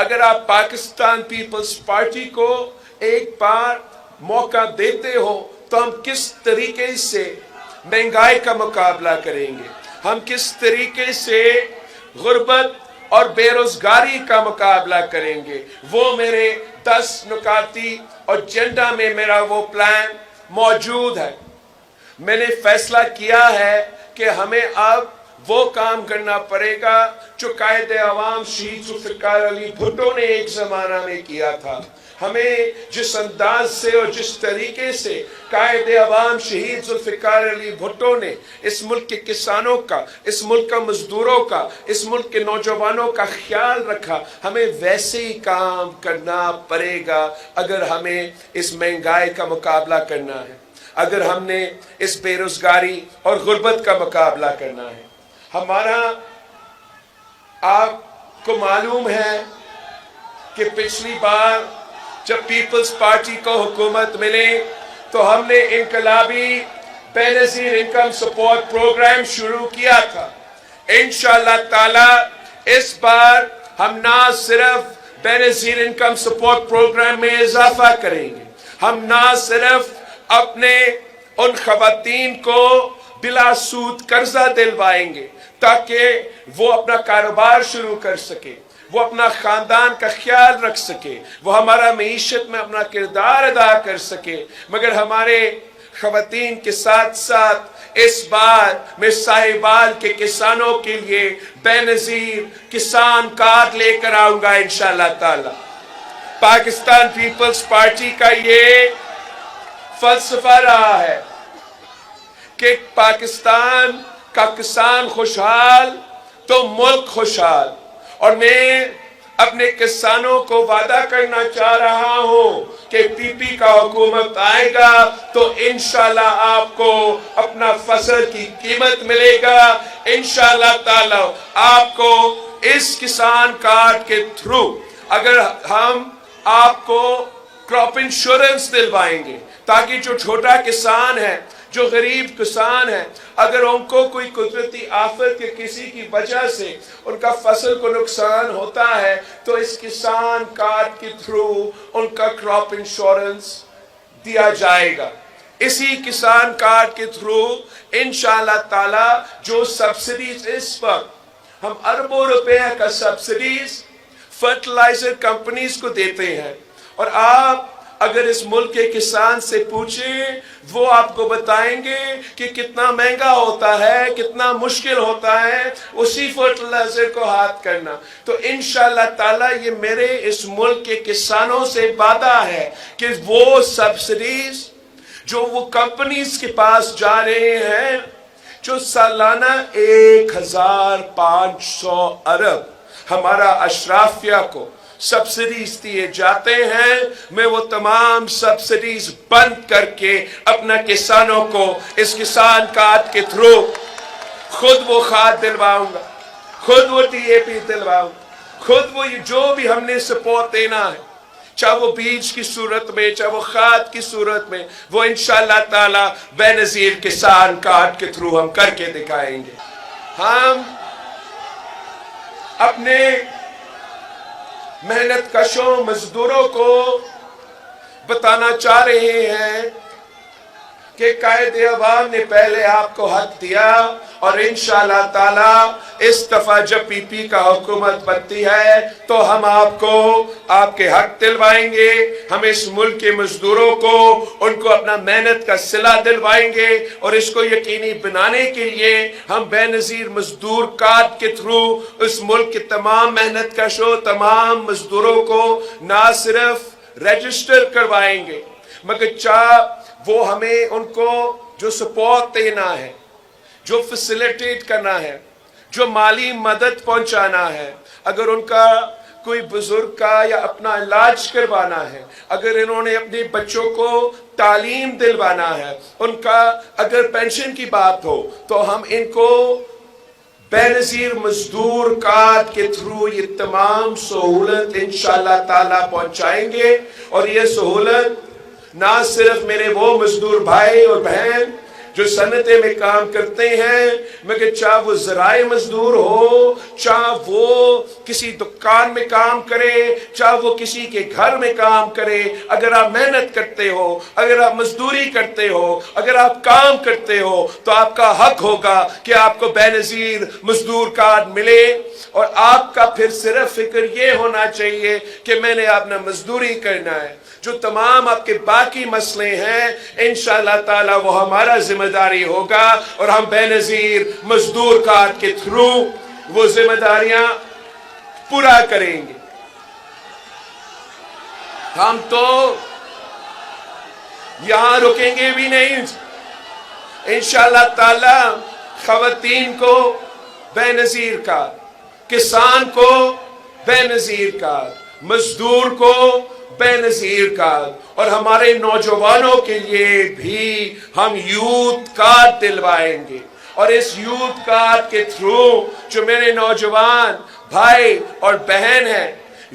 اگر آپ Pakistan Peoples party کو ایک بار موقع دیتے ہو تو ہم کس طریقے سے مہنگائی کا مقابلہ کریں گے، ہم کس طریقے سے غربت اور بے روزگاری کا مقابلہ کریں گے. وہ میرے 10 نکاتی ایجنڈا میں میرا وہ پلان موجود ہے. میں نے فیصلہ کیا ہے کہ ہمیں اب وہ کام کرنا پڑے گا جو قائد عوام شہید ذوالفقار علی بھٹو نے ایک زمانہ میں کیا تھا. ہمیں جس انداز سے اور جس طریقے سے قائد عوام شہید ذوالفقار علی بھٹو نے اس ملک کے کسانوں کا، اس ملک کا مزدوروں کا، اس ملک کے نوجوانوں کا خیال رکھا، ہمیں ویسے ہی کام کرنا پڑے گا اگر ہمیں اس مہنگائی کا مقابلہ کرنا ہے، اگر ہم نے اس بے روزگاری اور غربت کا مقابلہ کرنا ہے. ہمارا آپ کو معلوم ہے کہ پچھلی بار جب پیپلز پارٹی کو حکومت ملے تو ہم نے انقلابی بے نظیر انکم سپورٹ پروگرام شروع کیا تھا. انشاءاللہ تعالی اس بار ہم نہ صرف بے نظیر انکم سپورٹ پروگرام میں اضافہ کریں گے، ہم نہ صرف اپنے ان خواتین کو بلا سود قرضہ دلوائیں گے تاکہ وہ اپنا کاروبار شروع کر سکے، وہ اپنا خاندان کا خیال رکھ سکے، وہ ہمارا معیشت میں اپنا کردار ادا کر سکے، مگر ہمارے خواتین کے ساتھ ساتھ اس بار میں ساہیوال کے کسانوں کے لیے بے نظیر کسان کارڈ لے کر آؤں گا انشاءاللہ تعالی. پاکستان پیپلز پارٹی کا یہ فلسفہ رہا ہے کہ پاکستان کا کسان خوشحال تو ملک خوشحال. اور میں اپنے کسانوں کو وعدہ کرنا چاہ رہا ہوں کہ پی پی کا حکومت آئے گا تو انشاءاللہ آپ کو اپنا فصل کی قیمت ملے گا. انشاءاللہ تعالی آپ کو اس کسان کارڈ کے تھرو اگر ہم آپ کو کراپ انشورنس دلوائیں گے تاکہ جو چھوٹا کسان ہے، جو غریب کسان ہے، اگر ان کو کوئی قدرتی آفت کے کسی کی وجہ سے ان کا فصل کو نقصان ہوتا ہے تو اس کسان کارڈ کے تھرو ان کا کراپ انشورنس دیا جائے گا. اسی کسان کارڈ کے تھرو انشاءاللہ تعالی جو سبسڈیز اس وقت ہم اربوں روپے کا سبسڈیز فرٹیلائزر کمپنیز کو دیتے ہیں، اور آپ اگر اس ملک کے کسان سے پوچھیں وہ آپ کو بتائیں گے کہ کتنا مہنگا ہوتا ہے، کتنا مشکل ہوتا ہے اسی فرٹیلائزر کو ہاتھ کرنا. تو انشاءاللہ تعالی یہ میرے اس ملک کے کسانوں سے وعدہ ہے کہ وہ سبسڈیز جو وہ کمپنیز کے پاس جا رہے ہیں جو سالانہ 1500 ارب ہمارا اشرافیہ کو سبسڈیز دیے جاتے ہیں، میں وہ تمام سبسڈیز بند کر کے اپنا کسانوں کو اس کسان کارڈ کے تھرو خود وہ کھاد دلواؤں گا، خود وہ ڈی اے پی دلواؤں گا، خود وہ جو بھی ہم نے سپورٹ دینا ہے، چاہے وہ بیج کی صورت میں، چاہے وہ کھاد کی صورت میں، وہ انشاءاللہ تعالی بے نظیر کسان کارڈ کے تھرو ہم کر کے دکھائیں گے. ہم اپنے محنت کشوں مزدوروں کو بتانا چاہ رہے ہیں کہ قائد عوام نے پہلے آپ کو حق دیا، اور انشاءاللہ تعالی اس دفعہ جب پی پی کا حکومت بنتی ہے تو ہم آپ کو آپ کے حق دلوائیں گے. ہم اس ملک کے مزدوروں کو ان کو اپنا محنت کا صلہ دلوائیں گے، اور اس کو یقینی بنانے کے لیے ہم بے نظیر مزدور کارڈ کے تھرو اس ملک کے تمام محنت کشوں، تمام مزدوروں کو نہ صرف رجسٹر کروائیں گے مگر وہ ہمیں ان کو جو سپورٹ دینا ہے، جو فیسیلیٹیٹ کرنا ہے، جو مالی مدد پہنچانا ہے. اگر ان کا کوئی بزرگ کا یا اپنا علاج کروانا ہے، اگر انہوں نے اپنے بچوں کو تعلیم دلوانا ہے، ان کا اگر پینشن کی بات ہو تو ہم ان کو بے نظیر مزدور کارڈ کے تھرو یہ تمام سہولت انشاءاللہ تعالی پہنچائیں گے. اور یہ سہولت نہ صرف میرے وہ مزدور بھائی اور بہن جو صنعتیں میں کام کرتے ہیں، مگر چاہے وہ زراعی مزدور ہو، چاہے وہ کسی دکان میں کام کرے، چاہے وہ کسی کے گھر میں کام کرے، اگر آپ محنت کرتے ہو، اگر آپ مزدوری کرتے ہو، اگر آپ کام کرتے ہو، تو آپ کا حق ہوگا کہ آپ کو بے نظیر مزدور کارڈ ملے، اور آپ کا پھر صرف فکر یہ ہونا چاہیے کہ میں نے اپنا مزدوری کرنا ہے۔ جو تمام آپ کے باقی مسئلے ہیں انشاءاللہ تعالی وہ ہمارا ذمہ داری ہوگا، اور ہم بے نظیر مزدور کارڈ کے تھرو وہ ذمہ داریاں پورا کریں گے۔ ہم تو یہاں رکیں گے بھی نہیں، انشاءاللہ تعالی خواتین کو بے نظیر کارڈ، کسان کو بے نظیر کارڈ، مزدور کو بے نظیر کارڈ، اور ہمارے نوجوانوں کے لیے بھی ہم یوتھ کارڈ دلوائیں گے۔ اور اس یوتھ کارڈ کے تھرو جو میرے نوجوان بھائی اور بہن ہیں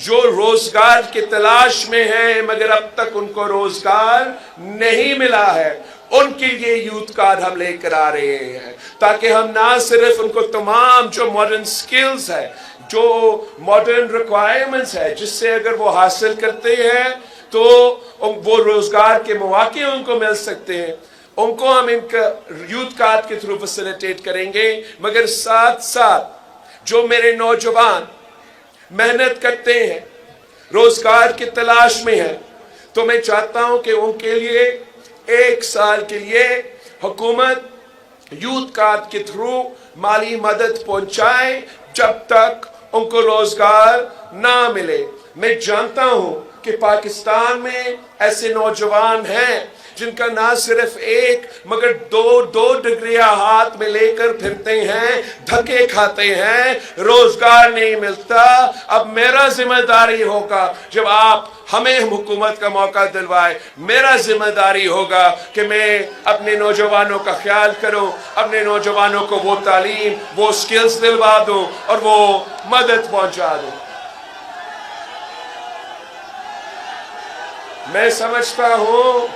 جو روزگار کی تلاش میں ہیں مگر اب تک ان کو روزگار نہیں ملا ہے، ان کے لیے یوتھ کارڈ ہم لے کر آ رہے ہیں، تاکہ ہم نہ صرف ان کو تمام جو ماڈرن سکلز ہے، جو ماڈرن ریکوائرمنٹس ہے، جس سے اگر وہ حاصل کرتے ہیں تو وہ روزگار کے مواقع ان کو مل سکتے ہیں، ان کو ہم ان کا یوتھ کارڈ کے تھرو فیسیلیٹیٹ کریں گے، مگر ساتھ ساتھ جو میرے نوجوان محنت کرتے ہیں، روزگار کی تلاش میں ہیں، تو میں چاہتا ہوں کہ ان کے لیے 1 سال کے لیے حکومت یوتھ کارڈ کے تھرو مالی مدد پہنچائے جب تک ان کو روزگار نہ ملے۔ میں جانتا ہوں کہ پاکستان میں ایسے نوجوان ہیں جن کا نہ صرف 1 مگر 2 ڈگریاں ہاتھ میں لے کر پھرتے ہیں، دھکے کھاتے ہیں، روزگار نہیں ملتا۔ اب میرا ذمہ داری ہوگا، جب آپ ہمیں حکومت کا موقع دلوائے، میرا ذمہ داری ہوگا کہ میں اپنے نوجوانوں کا خیال کروں، اپنے نوجوانوں کو وہ تعلیم، وہ سکلز دلوا دوں اور وہ مدد پہنچا دوں۔ میں سمجھتا ہوں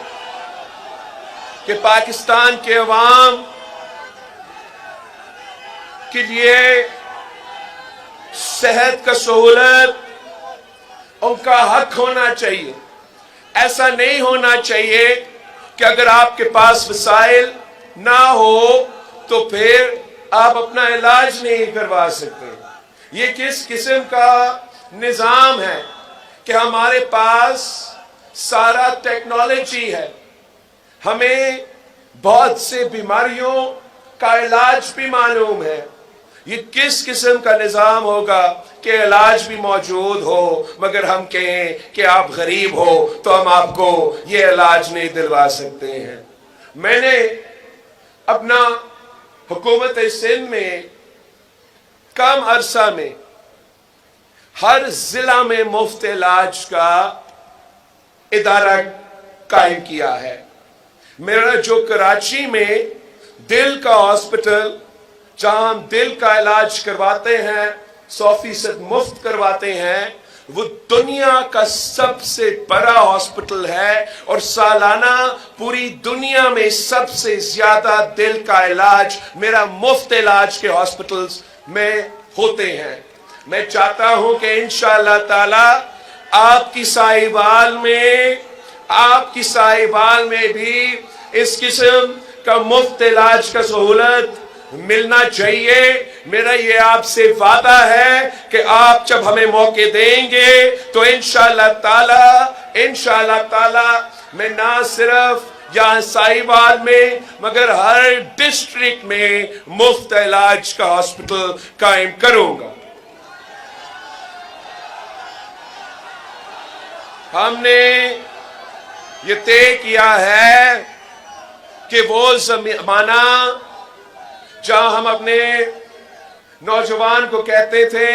کہ پاکستان کے عوام کے لیے صحت کا سہولت ان کا حق ہونا چاہیے۔ ایسا نہیں ہونا چاہیے کہ اگر آپ کے پاس وسائل نہ ہو تو پھر آپ اپنا علاج نہیں کروا سکتے۔ یہ کس قسم کا نظام ہے کہ ہمارے پاس سارا ٹیکنالوجی ہے، ہمیں بہت سے بیماریوں کا علاج بھی معلوم ہے، یہ کس قسم کا نظام ہوگا کہ علاج بھی موجود ہو مگر ہم کہیں کہ آپ غریب ہو تو ہم آپ کو یہ علاج نہیں دلوا سکتے ہیں۔ میں نے اپنا حکومت سندھ میں کم عرصہ میں ہر ضلع میں مفت علاج کا ادارہ قائم کیا ہے۔ میرا جو کراچی میں دل کا ہاسپٹل، جہاں ہم دل کا علاج کرواتے ہیں، 100% مفت کرواتے ہیں، وہ دنیا کا سب سے بڑا ہاسپٹل ہے، اور سالانہ پوری دنیا میں سب سے زیادہ دل کا علاج میرا مفت علاج کے ہاسپٹلز میں ہوتے ہیں۔ میں چاہتا ہوں کہ انشاءاللہ تعالی آپ کی سائیوال میں بھی اس قسم کا مفت علاج کا سہولت ملنا چاہیے۔ میرا یہ آپ سے وعدہ ہے کہ آپ جب ہمیں موقع دیں گے تو انشاءاللہ تعالی میں نہ صرف یہاں سائیوال میں مگر ہر ڈسٹرکٹ میں مفت علاج کا ہاسپٹل قائم کروں گا۔ ہم نے یہ طے کیا ہے کہ وہ زمانہ جہاں ہم اپنے نوجوان کو کہتے تھے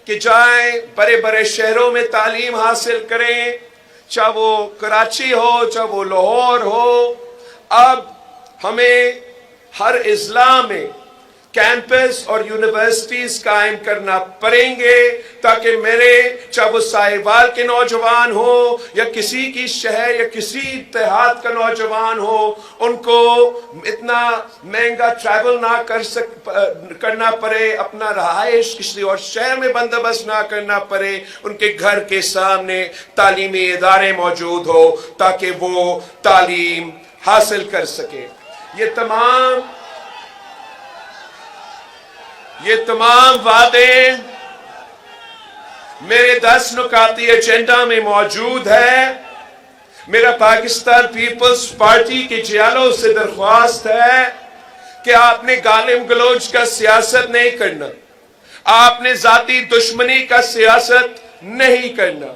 کہ جائیں بڑے بڑے شہروں میں تعلیم حاصل کریں، چاہے وہ کراچی ہو چاہے وہ لاہور ہو، اب ہمیں ہر اضلاع میں کیمپس اور یونیورسٹیز قائم کرنا پڑیں گے تاکہ میرے چاہے وہ ساہیوال کے نوجوان ہو یا کسی کی شہر یا کسی دیہات کا نوجوان ہو، ان کو اتنا مہنگا ٹریول نہ کرنا پڑے، اپنا رہائش کسی اور شہر میں بندوبست نہ کرنا پڑے، ان کے گھر کے سامنے تعلیمی ادارے موجود ہو تاکہ وہ تعلیم حاصل کر سکے۔ یہ تمام وعدے میرے 10 نکاتی ایجنڈا میں موجود ہے۔ میرا پاکستان پیپلز پارٹی کے جیالوں سے درخواست ہے کہ آپ نے گالم گلوچ کا سیاست نہیں کرنا، آپ نے ذاتی دشمنی کا سیاست نہیں کرنا،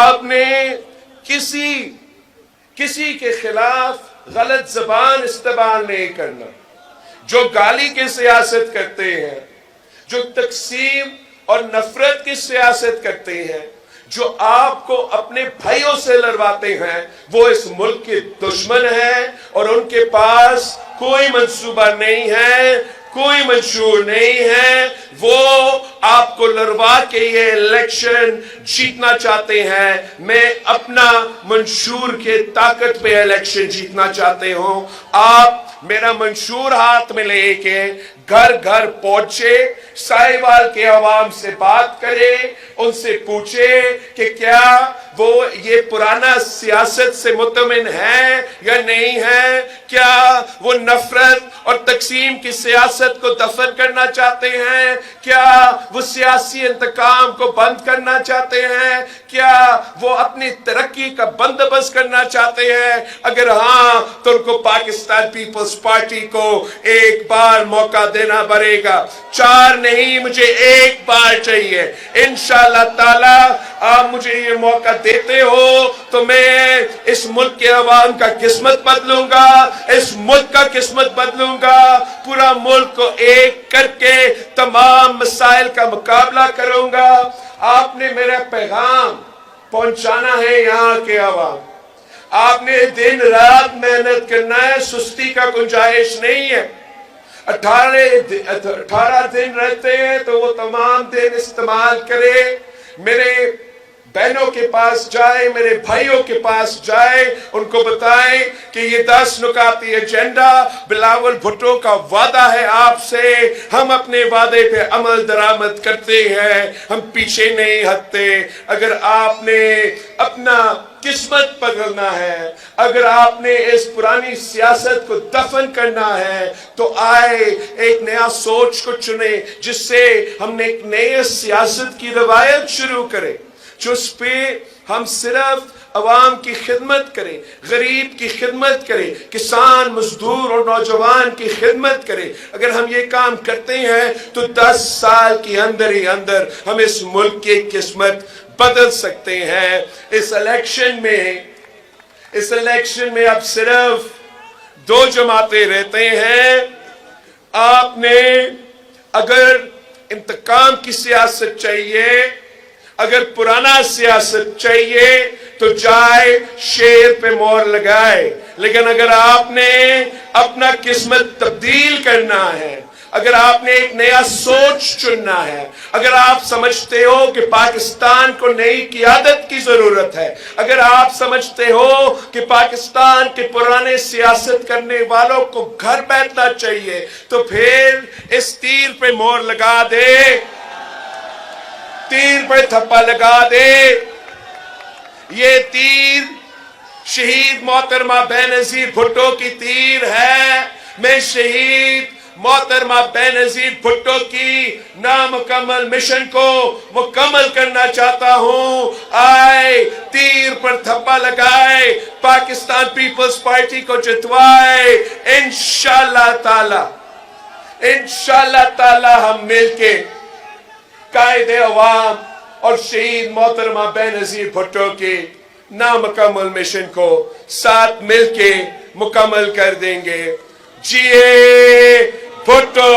آپ نے کسی کے خلاف غلط زبان استعمال نہیں کرنا۔ جو گالی کی سیاست کرتے ہیں، جو تقسیم اور نفرت کی سیاست کرتے ہیں، جو آپ کو اپنے بھائیوں سے لڑواتے ہیں، وہ اس ملک کے دشمن ہیں اور ان کے پاس کوئی منصوبہ نہیں ہے، کوئی منشور نہیں ہے۔ وہ آپ کو لڑوا کے یہ الیکشن جیتنا چاہتے ہیں، میں اپنا منشور کے طاقت پہ الیکشن جیتنا چاہتے ہوں۔ آپ میرا منشور ہاتھ میں لے کے گھر گھر پہنچے، ساہیوال کے عوام سے بات کرے، ان سے پوچھے کہ کیا وہ یہ پرانا سیاست سے مطمئن ہے یا نہیں ہے، کیا وہ نفرت اور تقسیم کی سیاست کو دفن کرنا چاہتے ہیں، کیا وہ سیاسی انتقام کو بند کرنا چاہتے ہیں، کیا وہ اپنی ترقی کا بندوبست کرنا چاہتے ہیں۔ اگر ہاں تو ان کو پاکستان پیپلز پارٹی کو ایک بار موقع دینا پڑے گا، 4 نہیں، مجھے ایک بار چاہیے۔ انشاءاللہ تعالی آپ مجھے یہ موقع دیتے ہو تو میں اس ملک کے عوام کا قسمت بدلوں گا، اس ملک کا قسمت بدلوں گا، پورا ملک کو ایک کر کے تمام مسائل کا مقابلہ کروں گا۔ آپ نے میرا پیغام پہنچانا ہے یہاں کے عوام، آپ نے دن رات محنت کرنا ہے، سستی کا گنجائش نہیں ہے۔ 18 دن رہتے ہیں تو وہ تمام دن استعمال کرے، میرے بہنوں کے پاس جائے، میرے بھائیوں کے پاس جائے، ان کو بتائیں کہ یہ 10 نکاتی ایجنڈا بلاول بھٹو کا وعدہ ہے آپ سے، ہم اپنے وعدے پہ عمل درآمد کرتے ہیں، ہم پیچھے نہیں ہٹتے۔ اگر آپ نے اپنا قسمت بدلنا ہے، اگر آپ نے اس پرانی سیاست کو دفن کرنا ہے تو آئے ایک نیا سوچ کو چنے، جس سے ہم نے ایک نئے سیاست کی روایت شروع کرے، جس پہ ہم صرف عوام کی خدمت کریں، غریب کی خدمت کریں، کسان، مزدور اور نوجوان کی خدمت کریں۔ اگر ہم یہ کام کرتے ہیں تو 10 سال کے اندر ہی اندر ہم اس ملک کی قسمت بدل سکتے ہیں۔ اس الیکشن میں اب صرف 2 جماعتیں رہتے ہیں۔ آپ نے اگر انتقام کی سیاست چاہیے، اگر پرانا سیاست چاہیے تو جائے شیر پہ مور لگائے، لیکن اگر آپ نے اپنا قسمت تبدیل کرنا ہے، اگر آپ نے ایک نیا سوچ چننا ہے، اگر آپ سمجھتے ہو کہ پاکستان کو نئی قیادت کی ضرورت ہے، اگر آپ سمجھتے ہو کہ پاکستان کے پرانے سیاست کرنے والوں کو گھر بیٹھنا چاہیے، تو پھر اس تیر پہ مور لگا دے، تیر پہ تھپا لگا دے۔ یہ تیر شہید محترمہ بے نظیر بھٹو کی تیر ہے۔ میں شہید محترمہ بے نظیر بھٹو کی نامکمل مشن کو مکمل کرنا چاہتا ہوں۔ آئے تیر پر تھپا لگائے، پاکستان پیپلز پارٹی کو جتوائے۔ انشاءاللہ تعالی ہم مل کے قائد عوام اور شہید محترمہ بے نظیر بھٹو کے نامکمل مشن کو ساتھ مل کے مکمل کر دیں گے۔ جیے بھٹو!